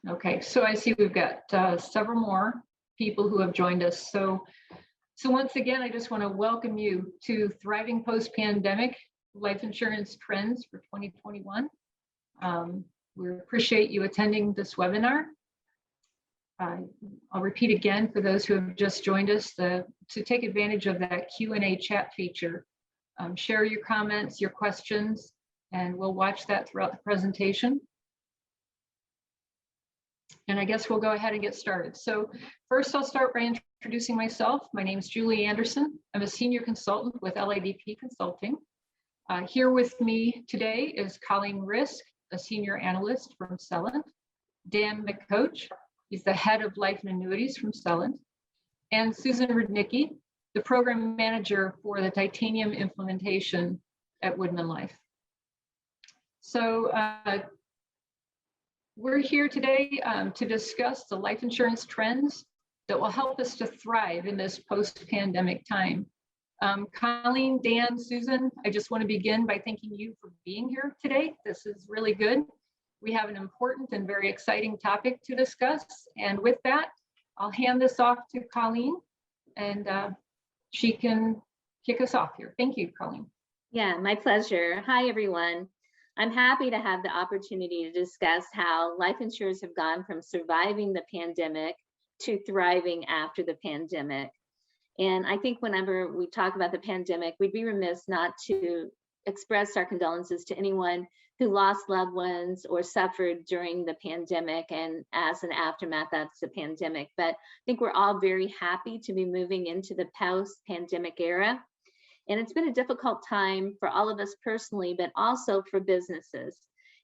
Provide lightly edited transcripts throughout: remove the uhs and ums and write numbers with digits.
Okay, so I see we've got several more people who have joined us. So once again, I just want to welcome you to Thriving Post-Pandemic Life Insurance Trends for 2021. We appreciate you attending this webinar. I'll repeat again for those who have just joined us to take advantage of that Q&A chat feature. Share your comments, your questions, and we'll watch that throughout the presentation. And I guess we'll go ahead and get started. So first, I'll start by introducing myself. My name is Julie Anderson. I'm a senior consultant with LIDP Consulting. Here with me today is Colleen Risk, a senior analyst from Celent. Dan McCoach, he's the head of life and annuities from Celent. And Susan Rudnicki, the program manager for the titanium implementation at WoodmenLife. So we're here today to discuss the life insurance trends that will help us to thrive in this post-pandemic time. Colleen, Dan, Susan, I just want to begin by thanking you for being here today. This is really good. We have an important and very exciting topic to discuss. And with that, I'll hand this off to Colleen and she can kick us off here. Thank you, Colleen. Yeah, my pleasure. Hi, everyone. I'm happy to have the opportunity to discuss how life insurers have gone from surviving the pandemic to thriving after the pandemic. And I think whenever we talk about the pandemic, we'd be remiss not to express our condolences to anyone who lost loved ones or suffered during the pandemic and as an aftermath of the pandemic. But I think we're all very happy to be moving into the post-pandemic era. And it's been a difficult time for all of us personally, but also for businesses.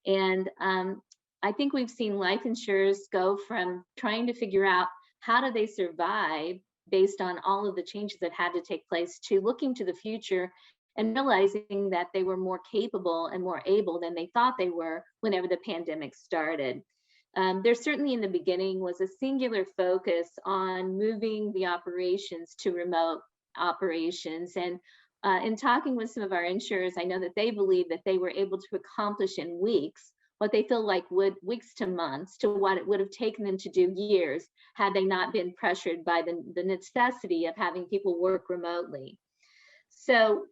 And I think we've seen life insurers go from trying to figure out how do they survive based on all of the changes that had to take place to looking to the future and realizing that they were more capable and more able than they thought they were whenever the pandemic started. There certainly in the beginning was a singular focus on moving the operations to remote operations. And in talking with some of our insurers, I know that they believe that they were able to accomplish in weeks what they feel like weeks to months to what it would have taken them to do years had they not been pressured by the necessity of having people work remotely. So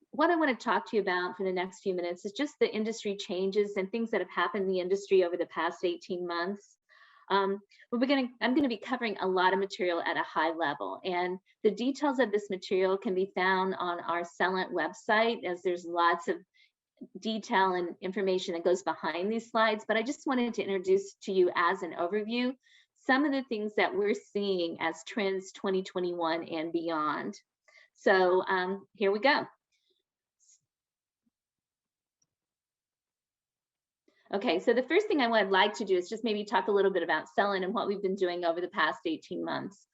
what I want to talk to you about for the next few minutes is just the industry changes and things that have happened in the industry over the past 18 months. I'm going to be covering a lot of material at a high level, and the details of this material can be found on our Celent website, as there's lots of detail and information that goes behind these slides. But I just wanted to introduce to you as an overview some of the things that we're seeing as trends 2021 and beyond. So here we go. Okay, so the first thing I would like to do is just maybe talk a little bit about Celent and what we've been doing over the past 18 months.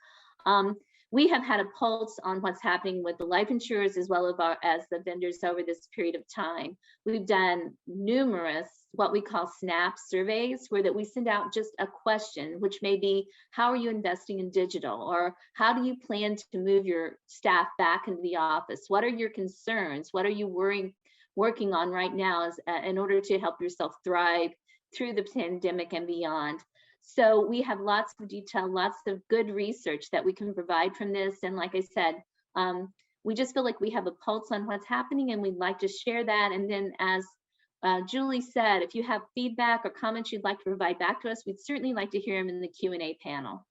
We have had a pulse on what's happening with the life insurers as well as the vendors over this period of time. We've done numerous what we call SNAP surveys, where that we send out just a question, which may be, how are you investing in digital? Or how do you plan to move your staff back into the office? What are your concerns? What are you working on right now in order to help yourself thrive through the pandemic and beyond? So we have lots of detail, lots of good research that we can provide from this. And like I said, we just feel like we have a pulse on what's happening and we'd like to share that. And then as Julie said, if you have feedback or comments you'd like to provide back to us, we'd certainly like to hear them in the Q&A panel.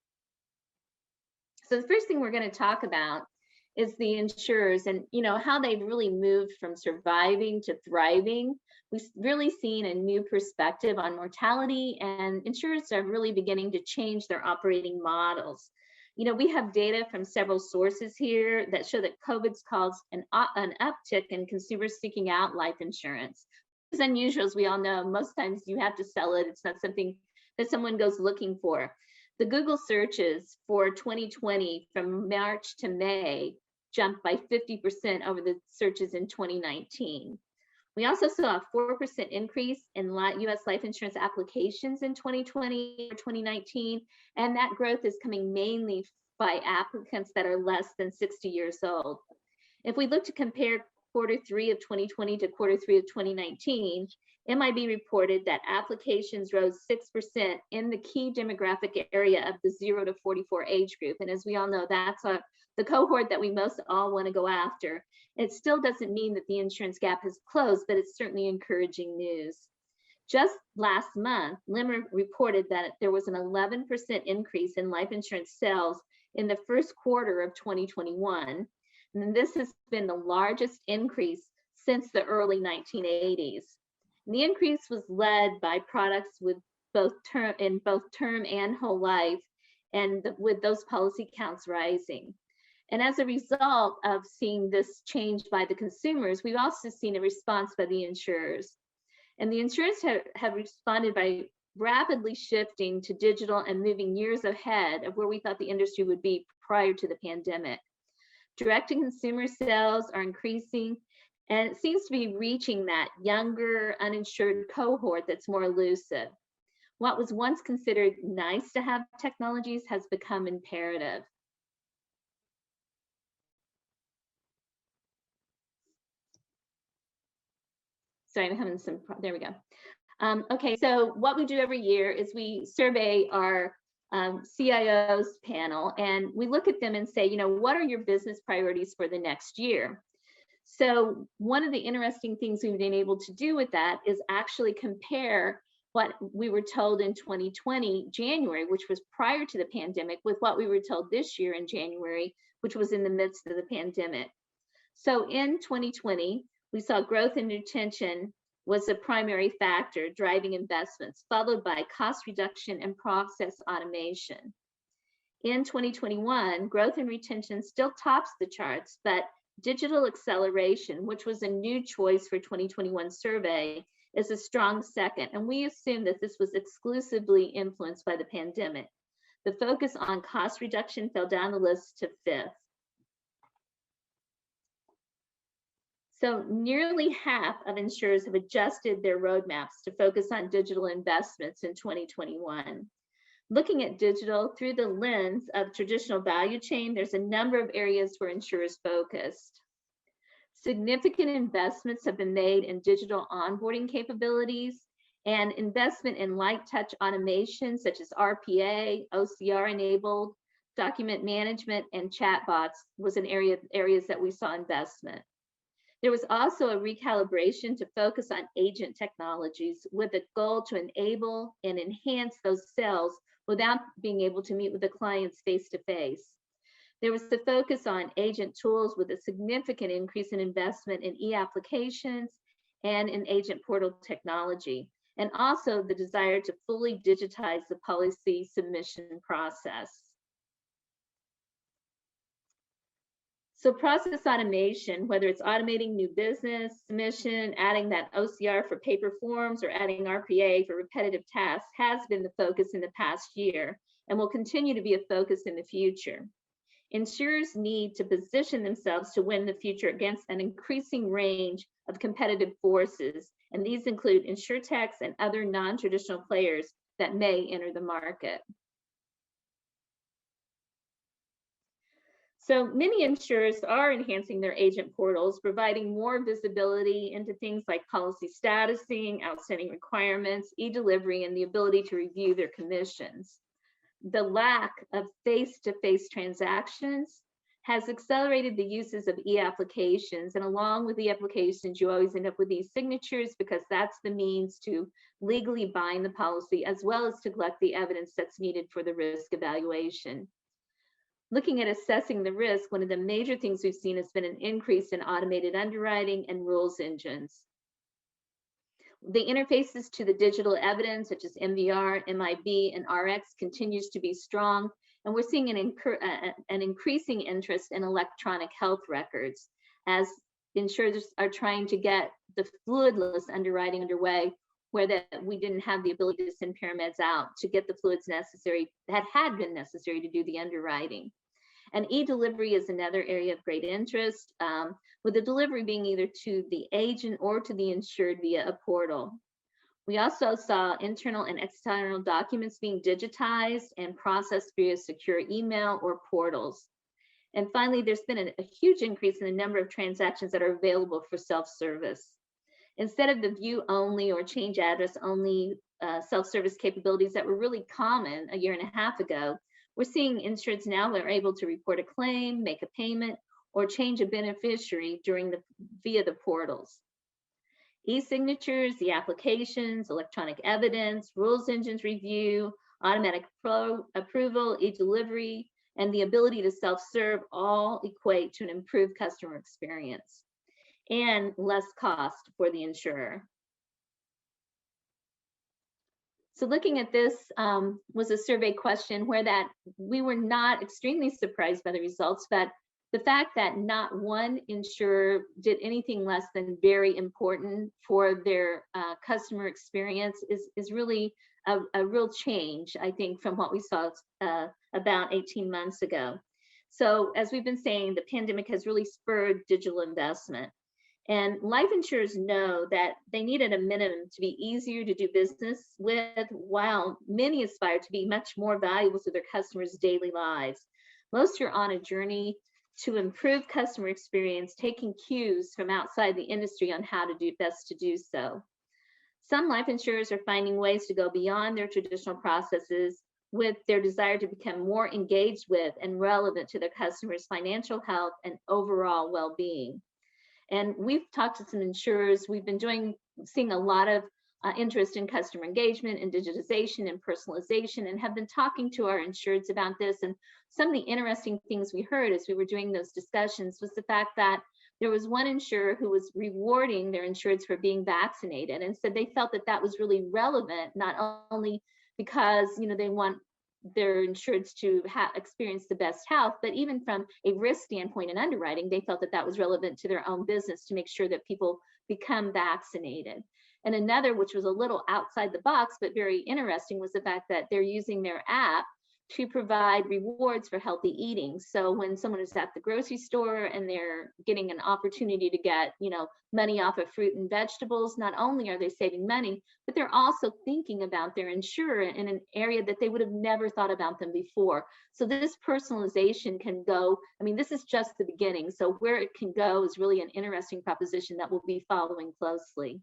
So the first thing we're going to talk about is the insurers and how they've really moved from surviving to thriving. We've really seen a new perspective on mortality, and insurers are really beginning to change their operating models. We have data from several sources here that show that COVID's caused an uptick in consumers seeking out life insurance. It's unusual, as we all know. Most times you have to sell it. It's not something that someone goes looking for. The Google searches for 2020 from March to May jumped by 50% over the searches in 2019. We also saw a 4% increase in U.S. life insurance applications in 2020 or 2019, and that growth is coming mainly by applicants that are less than 60 years old. If we look to compare quarter 3 of 2020 to quarter 3 of 2019, MIB reported that applications rose 6% in the key demographic area of the 0 to 44 age group. And as we all know, that's the cohort that we most all want to go after. It still doesn't mean that the insurance gap has closed, but it's certainly encouraging news. Just last month, LIMR reported that there was an 11% increase in life insurance sales in the first quarter of 2021. And this has been the largest increase since the early 1980s. And the increase was led by products with both term and whole life, and with those policy counts rising. And as a result of seeing this change by the consumers, we've also seen a response by the insurers. And the insurers have responded by rapidly shifting to digital and moving years ahead of where we thought the industry would be prior to the pandemic. Direct-to-consumer sales are increasing, and it seems to be reaching that younger, uninsured cohort that's more elusive. What was once considered nice to have technologies has become imperative. Sorry, I'm having some, there we go. Okay, so what we do every year is we survey our CIOs panel, and we look at them and say, you know, what are your business priorities for the next year? So one of the interesting things we've been able to do with that is actually compare what we were told in 2020, January, which was prior to the pandemic, with what we were told this year in January, which was in the midst of the pandemic. So in 2020, we saw growth and retention was a primary factor driving investments, followed by cost reduction and process automation. In 2021, growth and retention still tops the charts, but digital acceleration, which was a new choice for 2021 survey, is a strong second. And we assume that this was exclusively influenced by the pandemic. The focus on cost reduction fell down the list to 5th. So nearly half of insurers have adjusted their roadmaps to focus on digital investments in 2021. Looking at digital through the lens of traditional value chain, there's a number of areas where insurers focused. Significant investments have been made in digital onboarding capabilities, and investment in light touch automation such as RPA, OCR enabled, document management, and chatbots was an areas that we saw investment. There was also a recalibration to focus on agent technologies with a goal to enable and enhance those sales without being able to meet with the clients face-to-face. There was the focus on agent tools with a significant increase in investment in e-applications and in agent portal technology, and also the desire to fully digitize the policy submission process. So process automation, whether it's automating new business submission, adding that OCR for paper forms, or adding RPA for repetitive tasks, has been the focus in the past year and will continue to be a focus in the future. Insurers need to position themselves to win the future against an increasing range of competitive forces, and these include Insurtechs and other non-traditional players that may enter the market. So many insurers are enhancing their agent portals, providing more visibility into things like policy statusing, outstanding requirements, e-delivery, and the ability to review their commissions. The lack of face-to-face transactions has accelerated the uses of e-applications, and along with e-applications, you always end up with e-signatures because that's the means to legally bind the policy, as well as to collect the evidence that's needed for the risk evaluation. Looking at assessing the risk, one of the major things we've seen has been an increase in automated underwriting and rules engines. The interfaces to the digital evidence, such as MVR, MIB, and RX, continues to be strong, and we're seeing an increasing interest in electronic health records as insurers are trying to get the fluidless underwriting underway, where we didn't have the ability to send paramedics out to get the fluids necessary that had been necessary to do the underwriting. And e-delivery is another area of great interest, with the delivery being either to the agent or to the insured via a portal. We also saw internal and external documents being digitized and processed via secure email or portals. And finally, there's been a huge increase in the number of transactions that are available for self-service. Instead of the view only or change address only self-service capabilities that were really common a year and a half ago, we're seeing insureds now are able to report a claim, make a payment, or change a beneficiary via the portals. E-signatures, the applications, electronic evidence, rules engines review, automatic approval, e-delivery, and the ability to self-serve all equate to an improved customer experience and less cost for the insurer. So looking at this was a survey question where that we were not extremely surprised by the results, but the fact that not one insurer did anything less than very important for their customer experience is really a real change, I think, from what we saw about 18 months ago. So as we've been saying, the pandemic has really spurred digital investment. And life insurers know that they need at a minimum to be easier to do business with, while many aspire to be much more valuable to their customers' daily lives. Most are on a journey to improve customer experience, taking cues from outside the industry on how to do best to do so. Some life insurers are finding ways to go beyond their traditional processes with their desire to become more engaged with and relevant to their customers' financial health and overall well-being. And we've talked to some insurers. We've been seeing a lot of interest in customer engagement and digitization and personalization, and have been talking to our insureds about this. And some of the interesting things we heard as we were doing those discussions was the fact that there was one insurer who was rewarding their insureds for being vaccinated, and said they felt that that was really relevant, not only because they want their insureds to experience the best health, but even from a risk standpoint and underwriting, they felt that that was relevant to their own business to make sure that people become vaccinated. And another, which was a little outside the box, but very interesting, was the fact that they're using their app to provide rewards for healthy eating. So when someone is at the grocery store and they're getting an opportunity to get, money off of fruit and vegetables, not only are they saving money, but they're also thinking about their insurer in an area that they would have never thought about them before. So this personalization can go, this is just the beginning. So where it can go is really an interesting proposition that we'll be following closely.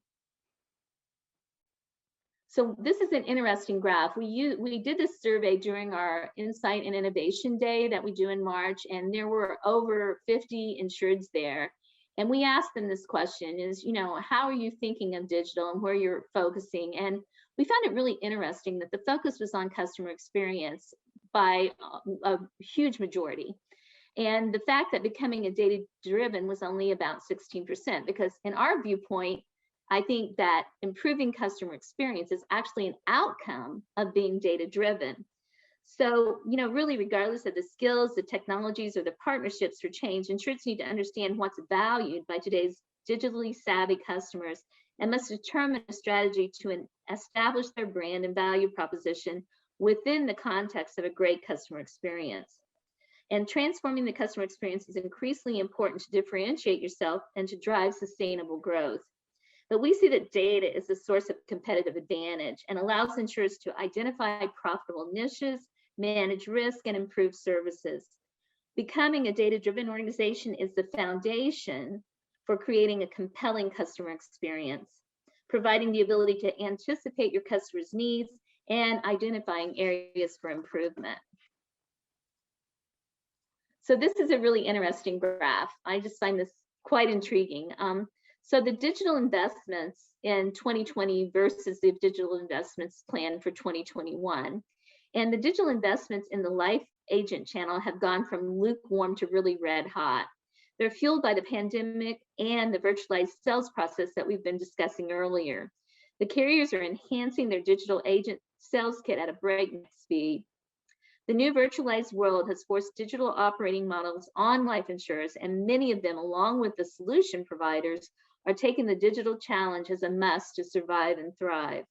So this is an interesting graph. We did this survey during our Insight and Innovation Day that we do in March, and there were over 50 insureds there. And we asked them this question is, how are you thinking of digital and where you're focusing? And we found it really interesting that the focus was on customer experience by a huge majority. And the fact that becoming a data-driven was only about 16%, because in our viewpoint, I think that improving customer experience is actually an outcome of being data-driven. So, really, regardless of the skills, the technologies, or the partnerships for change, insureds need to understand what's valued by today's digitally savvy customers and must determine a strategy to establish their brand and value proposition within the context of a great customer experience. And transforming the customer experience is increasingly important to differentiate yourself and to drive sustainable growth. But we see that data is a source of competitive advantage and allows insurers to identify profitable niches, manage risk, and improve services. Becoming a data-driven organization is the foundation for creating a compelling customer experience, providing the ability to anticipate your customers' needs and identifying areas for improvement. So this is a really interesting graph. I just find this quite intriguing. So the digital investments in 2020 versus the digital investments plan for 2021. And the digital investments in the life agent channel have gone from lukewarm to really red hot. They're fueled by the pandemic and the virtualized sales process that we've been discussing earlier. The carriers are enhancing their digital agent sales kit at a breakneck speed. The new virtualized world has forced digital operating models on life insurers, and many of them, along with the solution providers, are taking the digital challenge as a must to survive and thrive.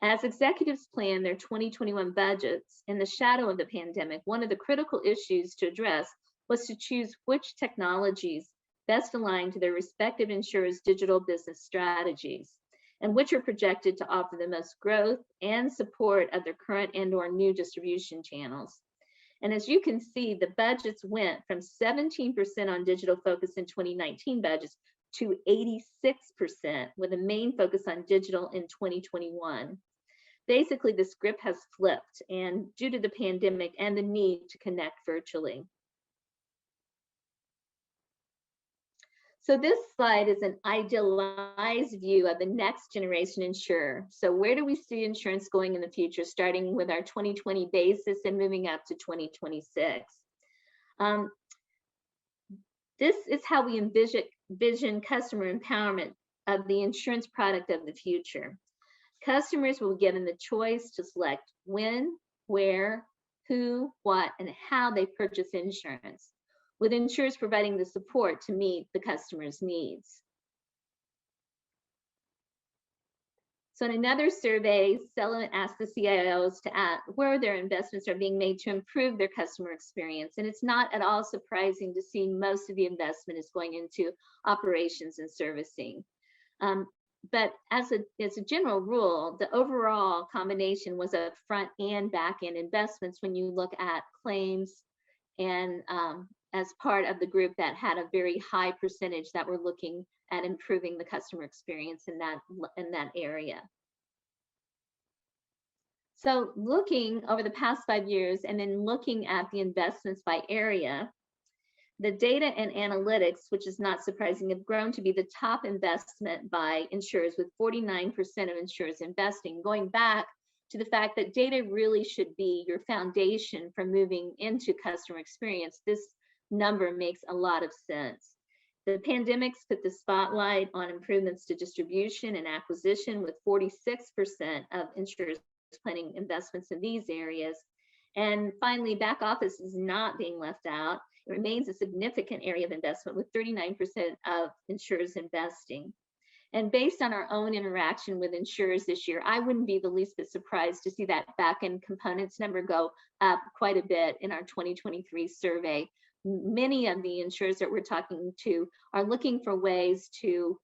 As executives plan their 2021 budgets in the shadow of the pandemic, one of the critical issues to address was to choose which technologies best align to their respective insurers' digital business strategies, and which are projected to offer the most growth and support of their current and/or new distribution channels. And as you can see, the budgets went from 17% on digital focus in 2019 budgets to 86% with a main focus on digital in 2021. Basically, the script has flipped, and due to the pandemic and the need to connect virtually. So this slide is an idealized view of the next generation insurer. So where do we see insurance going in the future, starting with our 2020 basis and moving up to 2026? This is how we envision customer empowerment of the insurance product of the future. Customers will be given the choice to select when, where, who, what, and how they purchase insurance, with insurers providing the support to meet the customer's needs. So in another survey, Celent asked the CIOs to ask where their investments are being made to improve their customer experience. And it's not at all surprising to see most of the investment is going into operations and servicing. But as a general rule, the overall combination was a front and back end investments when you look at claims and as part of the group that had a very high percentage that were looking at improving the customer experience in that area. So looking over the past 5 years and then looking at the investments by area, the data and analytics, which is not surprising, have grown to be the top investment by insurers, with 49% of insurers investing, going back to the fact that data really should be your foundation for moving into customer experience. This number makes a lot of sense. The pandemics put the spotlight on improvements to distribution and acquisition, with 46% of insurers planning investments in these areas. And finally, back office is not being left out. It remains a significant area of investment, with 39% of insurers investing. And based on our own interaction with insurers this year, I wouldn't be the least bit surprised to see that back-end components number go up quite a bit in our 2023 survey. Many of the insurers that we're talking to are looking for ways to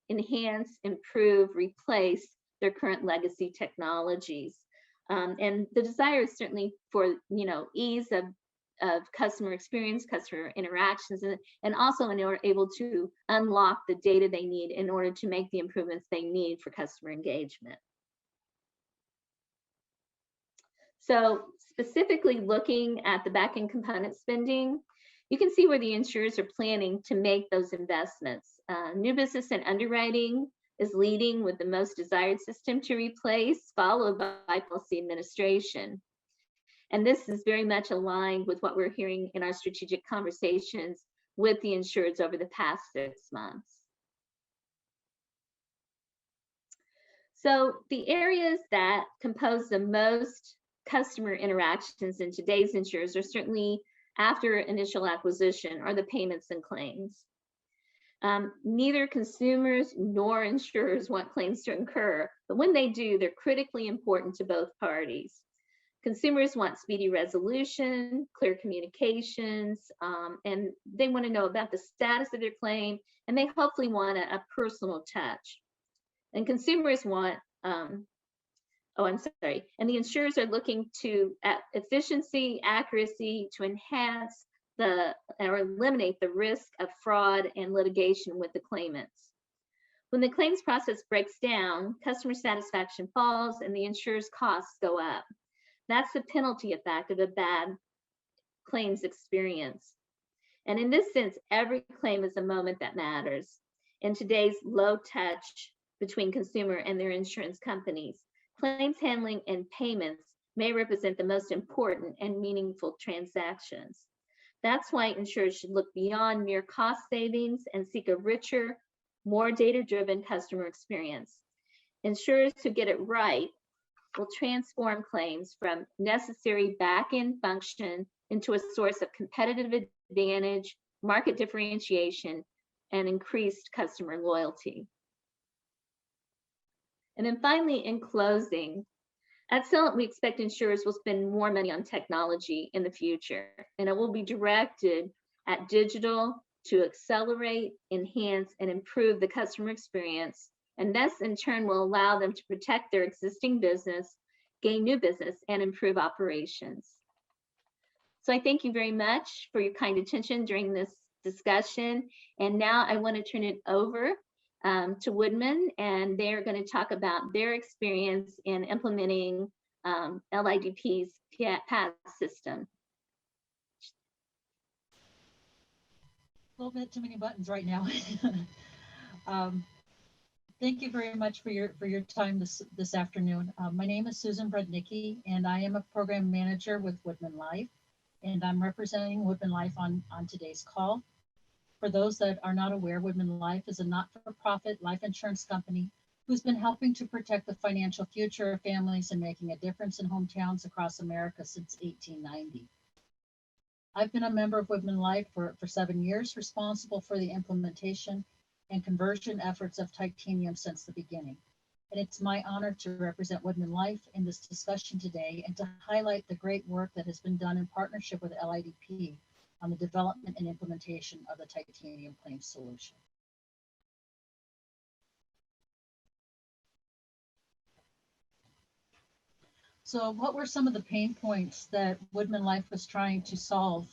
enhance, improve, replace their current legacy technologies. And the desire is certainly for ease of customer experience, customer interactions, and also in order able to unlock the data they need in order to make the improvements they need for customer engagement. So specifically looking at the back-end component spending, you can see where the insurers are planning to make those investments. New business and underwriting is leading with the most desired system to replace, followed by policy administration. And this is very much aligned with what we're hearing in our strategic conversations with the insureds over the past 6 months. So the areas that compose the most customer interactions in today's insurers are certainly after initial acquisition are the payments and claims. Neither consumers nor insurers want claims to incur, but when they do, they're critically important to both parties. Consumers want speedy resolution, clear communications, and they want to know about the status of their claim, and they hopefully want a personal touch. And consumers want, and the insurers are looking at efficiency, accuracy to enhance or eliminate the risk of fraud and litigation with the claimants. When the claims process breaks down, customer satisfaction falls and the insurer's costs go up. That's the penalty effect of a bad claims experience. And in this sense, every claim is a moment that matters. In today's low touch between consumer and their insurance companies, claims handling and payments may represent the most important and meaningful transactions. That's why insurers should look beyond mere cost savings and seek a richer, more data-driven customer experience. Insurers who get it right will transform claims from necessary back-end function into a source of competitive advantage, market differentiation, and increased customer loyalty. And then finally, in closing, at Celent, we expect insurers will spend more money on technology in the future, and it will be directed at digital to accelerate, enhance, and improve the customer experience. And this in turn will allow them to protect their existing business, gain new business, and improve operations. So I thank you very much for your kind attention during this discussion. And now I want to turn it over to Woodman, and they're going to talk about their experience in implementing LIDP's PAS system. A little bit too many buttons right now. Thank you very much for your time this afternoon. My name is Susan Brudnicki, and I am a program manager with WoodmenLife, and I'm representing WoodmenLife on today's call. For those that are not aware, WoodmenLife is a not-for-profit life insurance company who's been helping to protect the financial future of families and making a difference in hometowns across America since 1890. I've been a member of WoodmenLife for 7 years, responsible for the implementation and conversion efforts of titanium since the beginning. And it's my honor to represent WoodmenLife in this discussion today and to highlight the great work that has been done in partnership with LIDP on the development and implementation of the titanium claims solution. So what were some of the pain points that WoodmenLife was trying to solve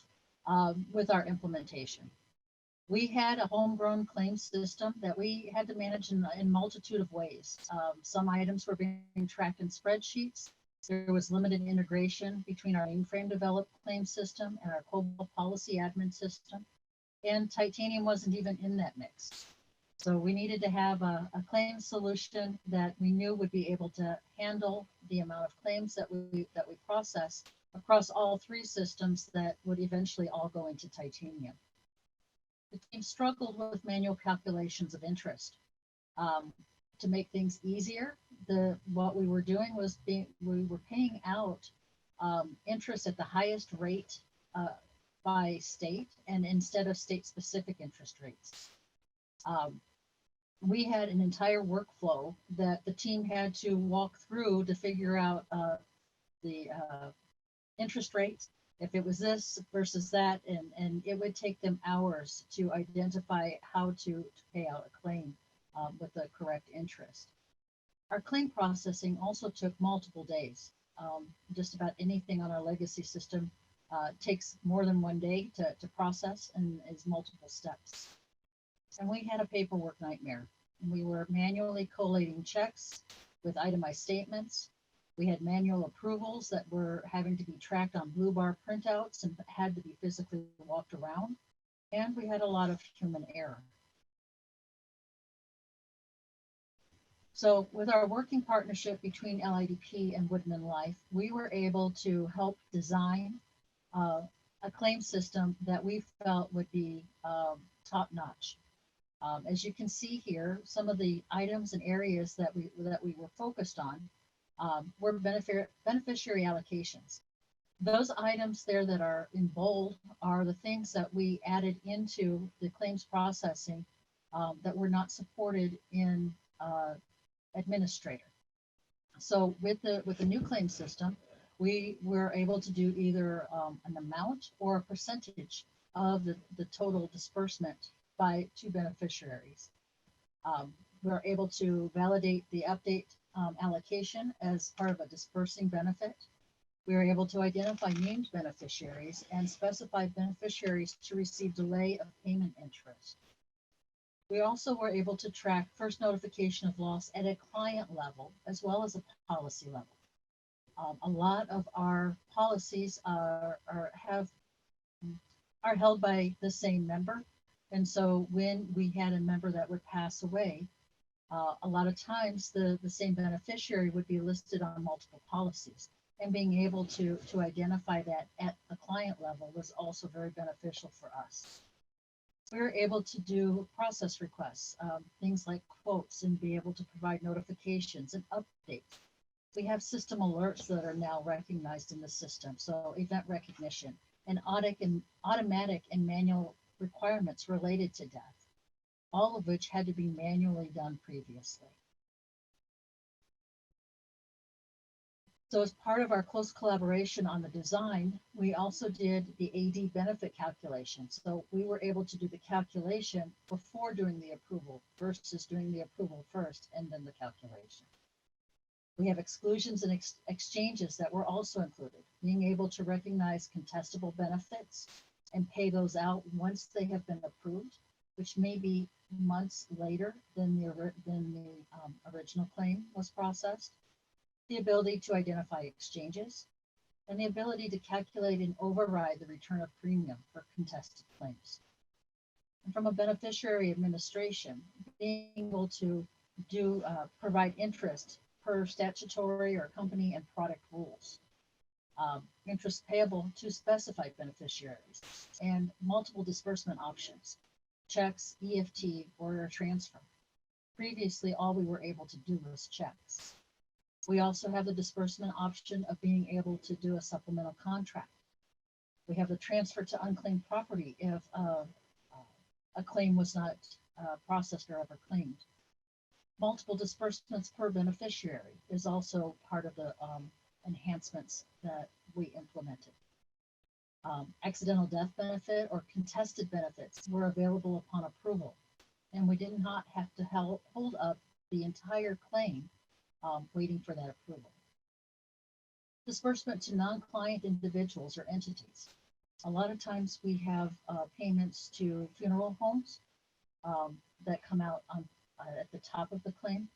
with our implementation? We had a homegrown claims system that we had to manage in a multitude of ways. Some items were being tracked in spreadsheets. There was limited integration between our mainframe developed claims system and our COBOL policy admin system. And titanium wasn't even in that mix. So we needed to have a claims solution that we knew would be able to handle the amount of claims that we process across all 3 systems that would eventually all go into titanium. The team struggled with manual calculations of interest. To make things easier, what we were doing was we were paying out interest at the highest rate by state, and instead of state-specific interest rates. We had an entire workflow that the team had to walk through to figure out the interest rates, if it was this versus that, and it would take them hours to identify how to pay out a claim with the correct interest. Our claim processing also took multiple days. Just about anything on our legacy system takes more than 1 day to process and is multiple steps. And we had a paperwork nightmare. We were manually collating checks with itemized statements. We had manual approvals that were having to be tracked on blue bar printouts and had to be physically walked around. And we had a lot of human error. So with our working partnership between LIDP and WoodmenLife, we were able to help design a claim system that we felt would be top-notch. As you can see here, some of the items and areas that we were focused on were beneficiary allocations. Those items there that are in bold are the things that we added into the claims processing that were not supported in administrator. So with the new claim system, we were able to do either an amount or a percentage of the total disbursement by 2 beneficiaries. We're able to validate the update allocation as part of a dispersing benefit. We were able to identify named beneficiaries and specify beneficiaries to receive delay of payment interest. We also were able to track first notification of loss at a client level as well as a policy level. A lot of our policies are held by the same member. And so when we had a member that would pass away, a lot of times the same beneficiary would be listed on multiple policies. And being able to identify that at the client level was also very beneficial for us. We were able to do process requests, things like quotes, and be able to provide notifications and updates. We have system alerts that are now recognized in the system, so event recognition and automatic and manual requirements related to death, all of which had to be manually done previously. So as part of our close collaboration on the design, we also did the AD benefit calculation. So we were able to do the calculation before doing the approval versus doing the approval first and then the calculation. We have exclusions and exchanges that were also included, being able to recognize contestable benefits and pay those out once they have been approved, which may be months later than the original claim was processed, the ability to identify exchanges, and the ability to calculate and override the return of premium for contested claims. And from a beneficiary administration, being able to provide interest per statutory or company and product rules, interest payable to specified beneficiaries, and multiple disbursement options, checks, EFT, or transfer. Previously, all we were able to do was checks. We also have the disbursement option of being able to do a supplemental contract. We have the transfer to unclaimed property if a claim was not processed or ever claimed. Multiple disbursements per beneficiary is also part of the enhancements that we implemented. Accidental death benefit or contested benefits were available upon approval, and we did not have to hold up the entire claim waiting for that approval. Disbursement to non-client individuals or entities. A lot of times we have payments to funeral homes that come out at the top of the claim,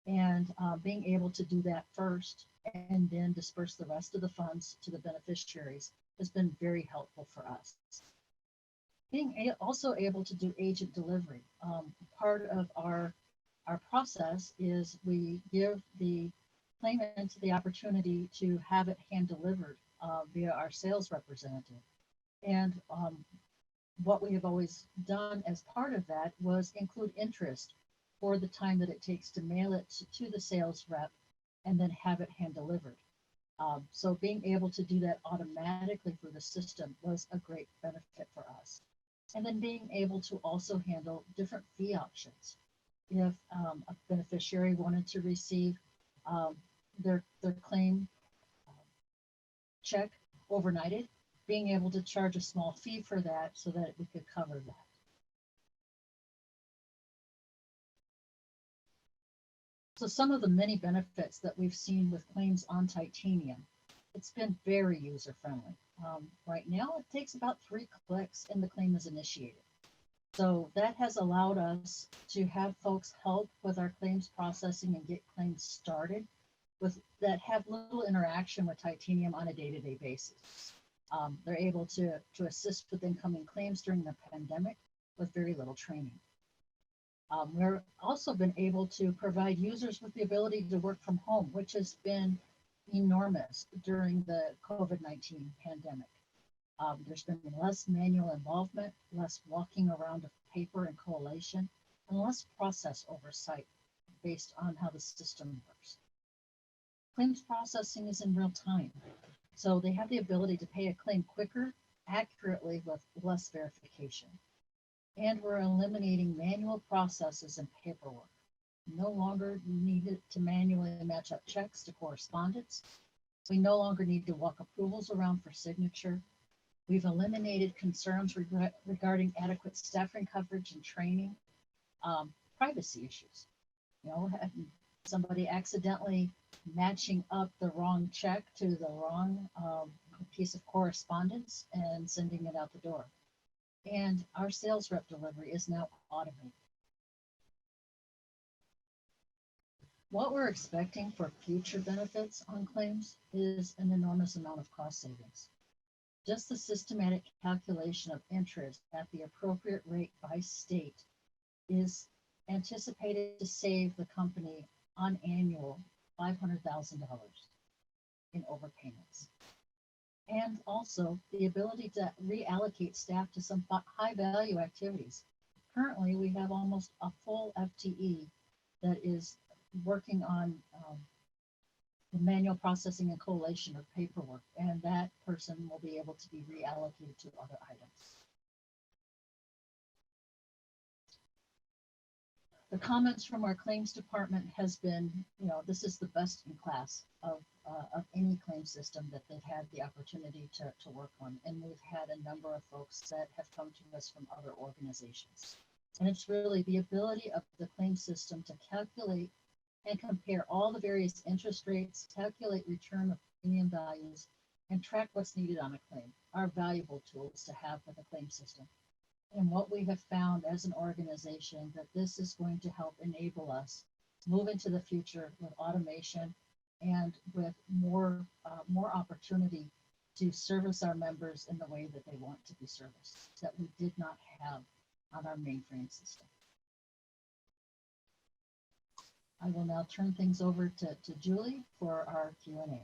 and being able to do that first and then disperse the rest of the funds to the beneficiaries has been very helpful for us. Being also able to do agent delivery. Part of our process is we give the claimant the opportunity to have it hand delivered via our sales representative. And what we have always done as part of that was include interest for the time that it takes to mail it to the sales rep and then have it hand delivered. So being able to do that automatically through the system was a great benefit for us. And then being able to also handle different fee options. If a beneficiary wanted to receive their claim check overnighted, being able to charge a small fee for that so that we could cover that. So some of the many benefits that we've seen with claims on Titanium, it's been very user-friendly. Right now, it takes about 3 clicks and the claim is initiated. So that has allowed us to have folks help with our claims processing and get claims started that have little interaction with Titanium on a day-to-day basis. They're able to assist with incoming claims during the pandemic with very little training. We've also been able to provide users with the ability to work from home, which has been enormous during the COVID-19 pandemic. There's been less manual involvement, less walking around of paper and collation, and less process oversight based on how the system works. Claims processing is in real time, so they have the ability to pay a claim quicker, accurately, with less verification. And we're eliminating manual processes and paperwork. No longer needed to manually match up checks to correspondence. We no longer need to walk approvals around for signature. We've eliminated concerns regarding adequate staffing coverage and training, privacy issues. You know, somebody accidentally matching up the wrong check to the wrong piece of correspondence and sending it out the door. And our sales rep delivery is now automated. What we're expecting for future benefits on claims is an enormous amount of cost savings. Just the systematic calculation of interest at the appropriate rate by state is anticipated to save the company on annual $500,000 in overpayments. And also the ability to reallocate staff to some high value activities. Currently, we have almost a full FTE that is working on the manual processing and collation of paperwork, and that person will be able to be reallocated to other items. The comments from our claims department has been, you know, this is the best in class of any claim system that they've had the opportunity to work on. And we've had a number of folks that have come to us from other organizations. And it's really the ability of the claim system to calculate and compare all the various interest rates, calculate return of premium values, and track what's needed on a claim are valuable tools to have with a claim system. And what we have found as an organization that this is going to help enable us move into the future with automation and with more opportunity to service our members in the way that they want to be serviced, that we did not have on our mainframe system. I will now turn things over to Julie for our Q&A.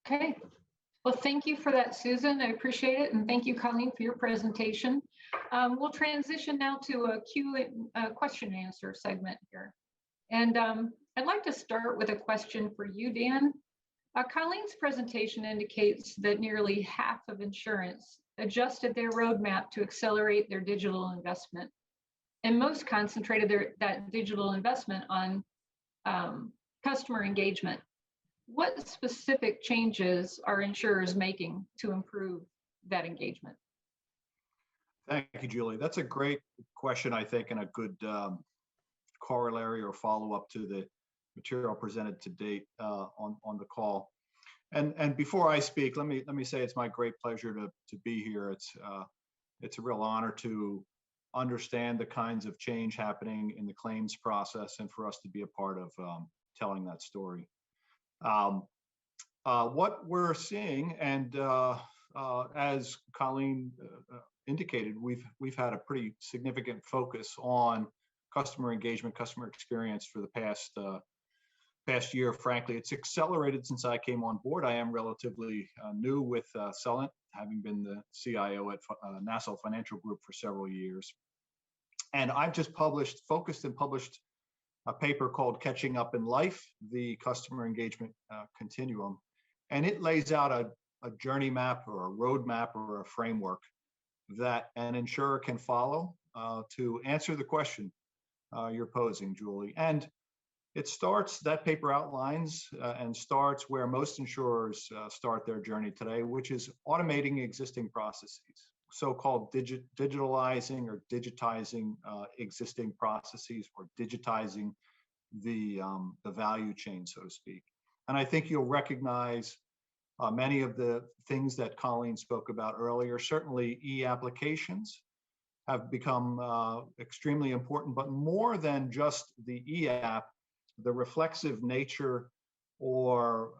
Okay. Well, thank you for that, Susan. I appreciate it. And thank you, Colleen, for your presentation. We'll transition now to a question and answer segment here. And I'd like to start with a question for you, Dan. Colleen's presentation indicates that nearly half of insurance adjusted their roadmap to accelerate their digital investment. And most concentrated that digital investment on customer engagement. What specific changes are insurers making to improve that engagement? Thank you, Julie. That's a great question, I think, and a good corollary or follow-up to the material presented to date on the call. And before I speak, let me say it's my great pleasure to be here. It's a real honor to understand the kinds of change happening in the claims process and for us to be a part of telling that story. What we're seeing, and as Colleen indicated, we've had a pretty significant focus on customer engagement, customer experience for the past year. Frankly, it's accelerated since I came on board. I am relatively new with Celent, having been the CIO at Nassau Financial Group for several years. And I've just focused and published a paper called Catching Up in Life, the Customer Engagement Continuum. And it lays out a journey map or a roadmap or a framework that an insurer can follow to answer the question you're posing, Julie. And that paper outlines and starts where most insurers start their journey today, which is automating existing processes, so-called digitalizing or digitizing existing processes, or digitizing the value chain, so to speak. And I think you'll recognize many of the things that Colleen spoke about earlier. Certainly e-applications have become extremely important, but more than just the e-app, the reflexive nature or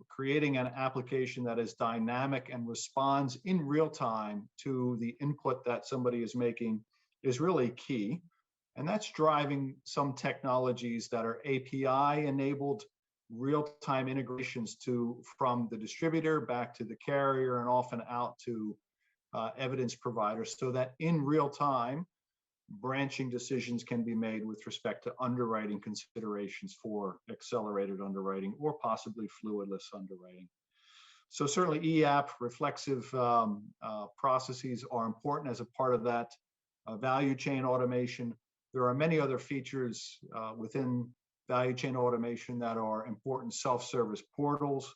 creating an application that is dynamic and responds in real time to the input that somebody is making is really key. And that's driving some technologies that are API enabled, real-time integrations from the distributor back to the carrier and often out to evidence providers, so that in real time, branching decisions can be made with respect to underwriting considerations for accelerated underwriting or possibly fluidless underwriting. So certainly e-app reflexive processes are important as a part of that value chain automation. There are many other features within value chain automation that are important: self-service portals,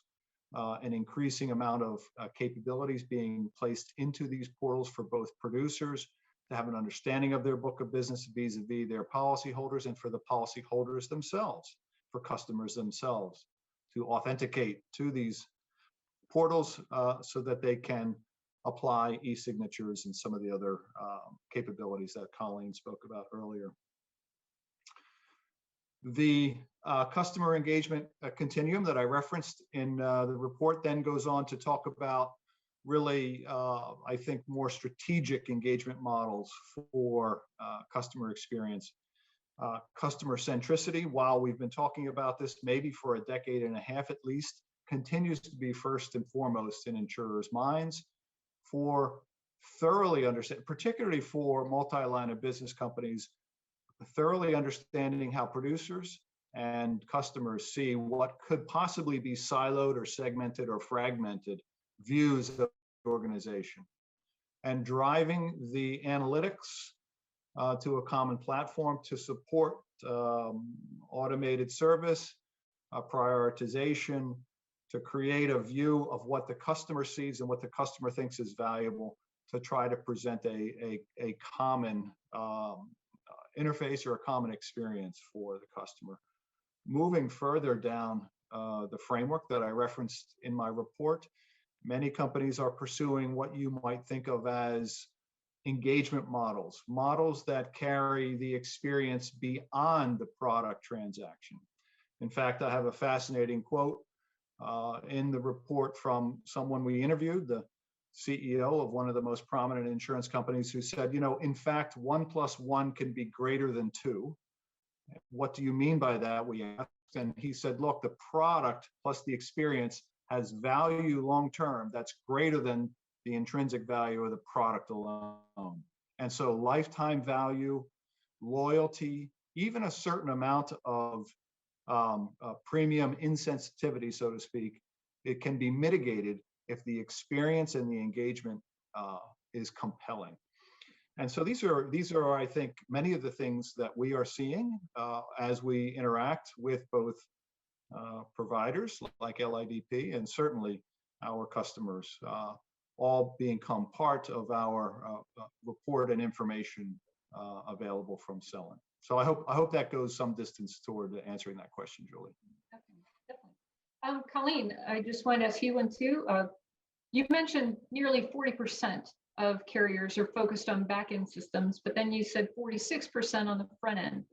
an increasing amount of capabilities being placed into these portals for both producers to have an understanding of their book of business vis-a-vis their policyholders, and for the policyholders themselves, for customers themselves, to authenticate to these portals so that they can apply e-signatures and some of the other capabilities that Colleen spoke about earlier. The customer engagement continuum that I referenced in the report then goes on to talk about really, I think, more strategic engagement models for customer experience. Customer centricity, while we've been talking about this maybe for a decade and a half at least, continues to be first and foremost in insurers' minds for thoroughly understand, particularly for multi-line of business companies, thoroughly understanding how producers and customers see what could possibly be siloed or segmented or fragmented views of the organization, and driving the analytics to a common platform to support automated service, prioritization, to create a view of what the customer sees and what the customer thinks is valuable, to try to present a common interface or a common experience for the customer. Moving further down the framework that I referenced in my report, many companies are pursuing what you might think of as engagement models, models that carry the experience beyond the product transaction. In fact, I have a fascinating quote in the report from someone we interviewed, the CEO of one of the most prominent insurance companies, who said, in fact, 1 + 1 can be greater than 2. What do you mean by that? We asked, and he said, look, the product plus the experience has value long-term that's greater than the intrinsic value of the product alone. And so lifetime value, loyalty, even a certain amount of premium insensitivity, so to speak, it can be mitigated if the experience and the engagement is compelling. And so these are, I think, many of the things that we are seeing as we interact with both providers like LIDP and certainly our customers, all become part of our report and information available from Celent. So I hope that goes some distance toward answering that question, Julie. Definitely. Colleen, I just want to ask you one too. You mentioned nearly 40% of carriers are focused on back-end systems, but then you said 46% on the front end.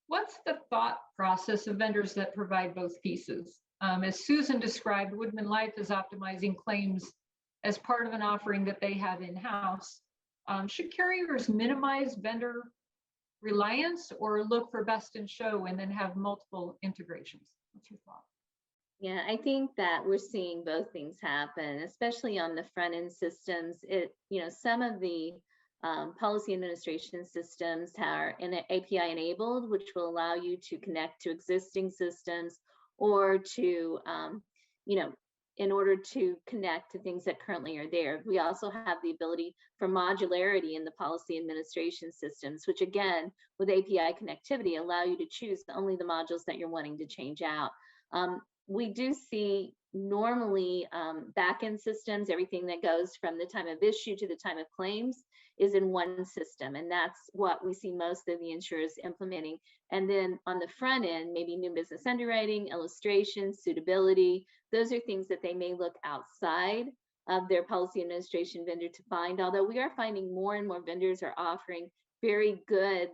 What's the thought process of vendors that provide both pieces? As Susan described, WoodmenLife is optimizing claims as part of an offering that they have in-house. Should carriers minimize vendor reliance or look for best in show and then have multiple integrations? What's your thought? Yeah, I think that we're seeing both things happen, especially on the front end systems. Some of the policy administration systems are API enabled, which will allow you to connect to existing systems or to, in order to connect to things that currently are there. We also have the ability for modularity in the policy administration systems, which again, with API connectivity, allow you to choose only the modules that you're wanting to change out. We do see normally back-end systems, everything that goes from the time of issue to the time of claims is in one system. And that's what we see most of the insurers implementing. And then on the front end, maybe new business underwriting, illustration, suitability, those are things that they may look outside of their policy administration vendor to find, although we are finding more and more vendors are offering very good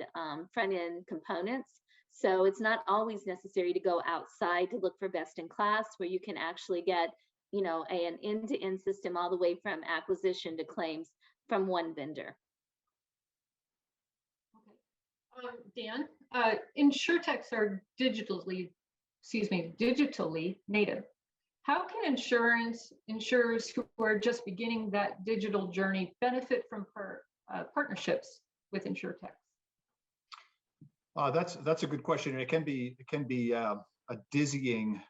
front-end components. So it's not always necessary to go outside to look for best in class, where you can actually get, an end-to-end system all the way from acquisition to claims from one vendor. Okay. Dan, Insurtechs are digitally native. How can insurers who are just beginning that digital journey benefit from partnerships with Insurtech? That's a good question, and it can be a dizzying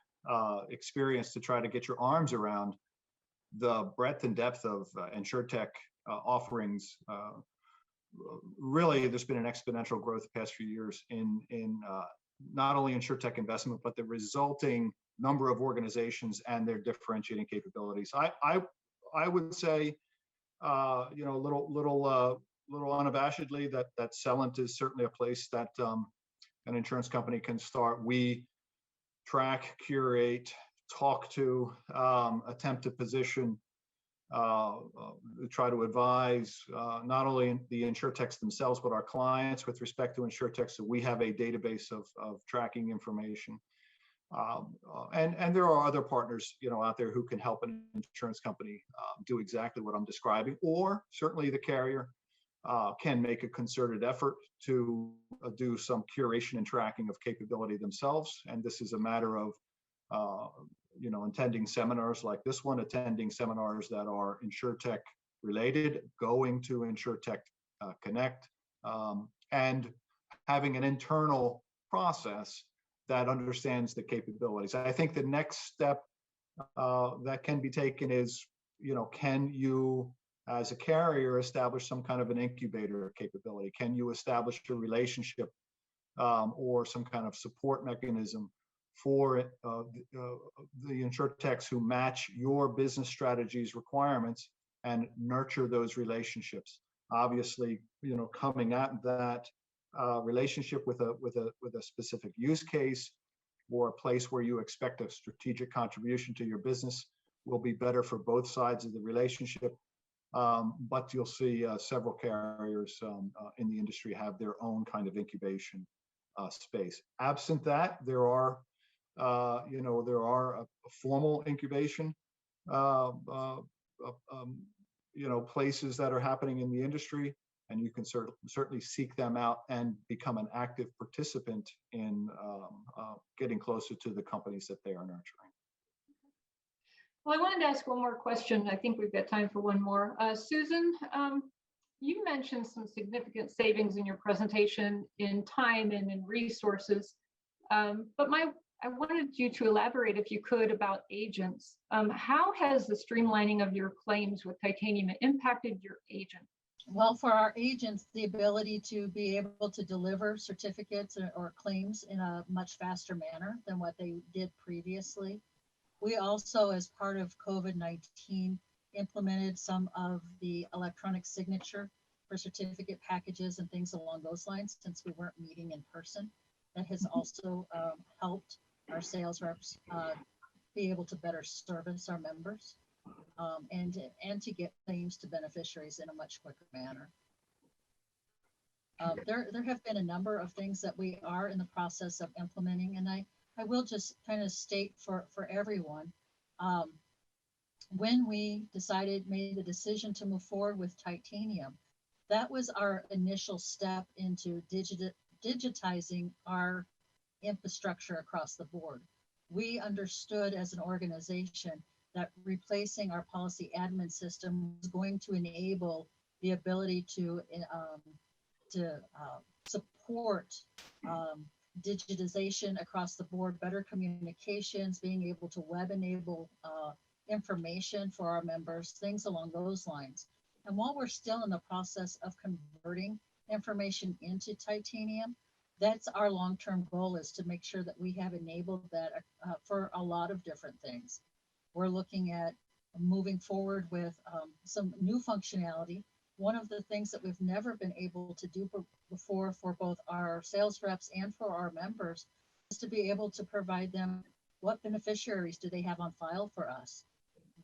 experience to try to get your arms around the breadth and depth of Insurtech offerings. Really, there's been an exponential growth the past few years in not only Insurtech investment, but the resulting number of organizations and their differentiating capabilities. I would say, a little unabashedly that Celent is certainly a place that an insurance company can start. We track, curate, talk to, attempt to position, try to advise not only the Insurtechs themselves, but our clients with respect to Insurtech. So we have a database of tracking information. And there are other partners, out there who can help an insurance company do exactly what I'm describing, or certainly the carrier can make a concerted effort to do some curation and tracking of capability themselves. And this is a matter of, attending seminars like this one, attending seminars that are Insurtech related, going to Insurtech Connect, and having an internal process that understands the capabilities. I think the next step that can be taken is, can you, as a carrier, establish some kind of an incubator capability? Can you establish a relationship or some kind of support mechanism for the Insurtechs who match your business strategy's requirements and nurture those relationships? Obviously, coming at that relationship with a specific use case or a place where you expect a strategic contribution to your business will be better for both sides of the relationship. But you'll see several carriers in the industry have their own kind of incubation space. Absent that, there are a formal incubation, places that are happening in the industry, and you can certainly seek them out and become an active participant in getting closer to the companies that they are nurturing. Well, I wanted to ask one more question. I think we've got time for one more. Susan, you mentioned some significant savings in your presentation in time and in resources, but I wanted you to elaborate, if you could, about agents. How has the streamlining of your claims with Titanium impacted your agent? Well, for our agents, the ability to be able to deliver certificates or claims in a much faster manner than what they did previously. We also, as part of COVID-19, implemented some of the electronic signature for certificate packages and things along those lines, since we weren't meeting in person. That has also helped our sales reps be able to better service our members and to get claims to beneficiaries in a much quicker manner. There have been a number of things that we are in the process of implementing, and I will just kind of state for everyone, when we made the decision to move forward with Titanium, that was our initial step into digitizing our infrastructure across the board. We understood as an organization that replacing our policy admin system was going to enable the ability to support digitization across the board, better communications, being able to web enable information for our members, things along those lines. And while we're still in the process of converting information into Titanium, that's our long-term goal, is to make sure that we have enabled that for a lot of different things. We're looking at moving forward with some new functionality. One of the things that we've never been able to do before for both our sales reps and for our members is to be able to provide them what beneficiaries do they have on file for us.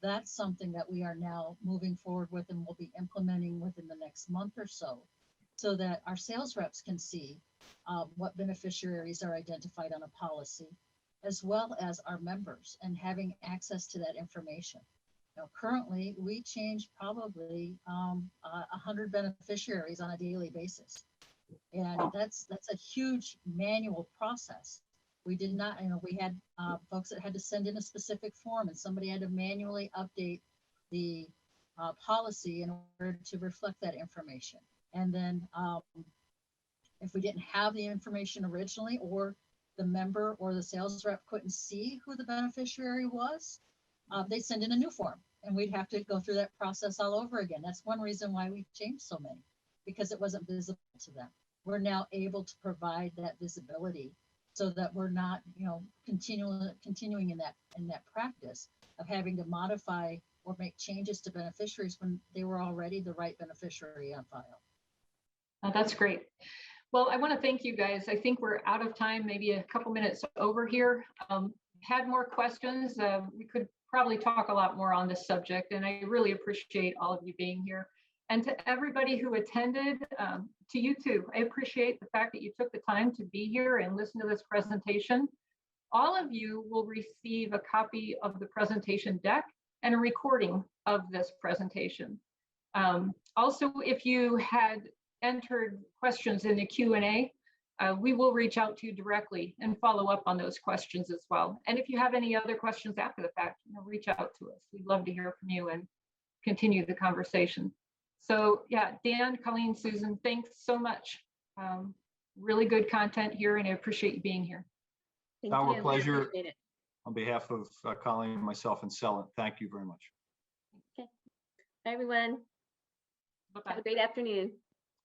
That's something that we are now moving forward with and will be implementing within the next month or so that our sales reps can see what beneficiaries are identified on a policy, as well as our members, and having access to that information. Now, currently, we change probably 100 beneficiaries on a daily basis. And that's a huge manual process. We did not, we had folks that had to send in a specific form, and somebody had to manually update the policy in order to reflect that information. And then if we didn't have the information originally, or the member or the sales rep couldn't see who the beneficiary was, they send in a new form, and we'd have to go through that process all over again. That's one reason why we changed so many, because it wasn't visible to them. We're now able to provide that visibility so that we're not, continuing in that practice of having to modify or make changes to beneficiaries when they were already the right beneficiary on file. Oh, that's great. Well, I want to thank you guys. I think we're out of time, maybe a couple minutes over here. Had more questions. We could probably talk a lot more on this subject, and I really appreciate all of you being here. And to everybody who attended, to you too, I appreciate the fact that you took the time to be here and listen to this presentation. All of you will receive a copy of the presentation deck and a recording of this presentation. Also, if you had entered questions in the Q&A, we will reach out to you directly and follow up on those questions as well. And if you have any other questions after the fact, reach out to us. We'd love to hear from you and continue the conversation. So yeah, Dan, Colleen, Susan, thanks so much. Really good content here, and I appreciate you being here. Thank Our you. pleasure. On behalf of Colleen, myself, and Celent, thank you very much. Okay. Bye, everyone. Bye-bye. Have a great afternoon.